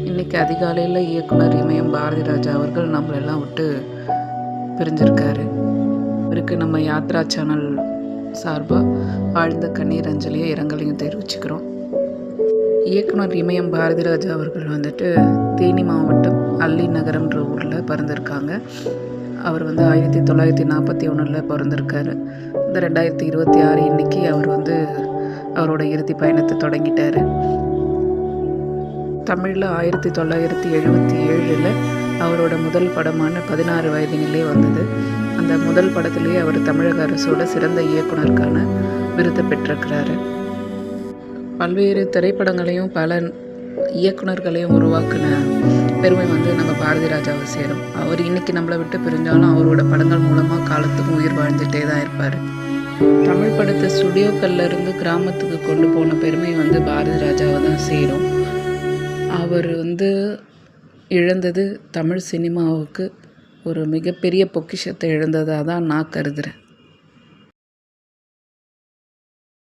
இன்றைக்கி அதிகாலையில் இயக்குனர் இமயம் பாரதிராஜா அவர்கள் நம்மளெல்லாம் விட்டு பிரிஞ்சிருக்காரு. அவருக்கு நம்ம யாத்ரா சேனல் சார்பாக ஆழ்ந்த கண்ணீர் அஞ்சலியை இரங்கலையும் தெரிவிச்சுக்கிறோம். இயக்குனர் இமயம் பாரதிராஜா அவர்கள் தேனி மாவட்டம் அல்லி நகரம்ன்ற ஊரில் பிறந்திருக்காங்க. அவர் 1941 பிறந்திருக்காரு. இந்த 2026 இன்னைக்கு அவர் அவரோட இறுதி பயணத்தை தொடங்கிட்டார். தமிழில் 1977 அவரோட முதல் படமான 16 வயதினிலே வந்தது. அந்த முதல் படத்திலேயே அவர் தமிழக அரசோட சிறந்த இயக்குனருக்கான விருதை பெற்றிருக்கிறாரு. பல்வேறு திரைப்படங்களையும் பல இயக்குனர்களையும் உருவாக்கின பெருமை நம்ம பாரதிராஜாவை சேரும். அவர் இன்னைக்கு நம்மளை விட்டு பிரிஞ்சாலும் அவரோட படங்கள் மூலமாக காலத்துக்கும் உயிர் வாழ்ந்துகிட்டே தான் இருப்பார். தமிழ் படத்தை ஸ்டுடியோக்கள்லேருந்து கிராமத்துக்கு கொண்டு போன பெருமை பாரதிராஜாவை தான் சேரும். அவர் இழந்தது தமிழ் சினிமாவுக்கு ஒரு மிகப்பெரிய பொக்கிஷத்தை இழந்ததாக தான் நான் கருதுகிறேன்.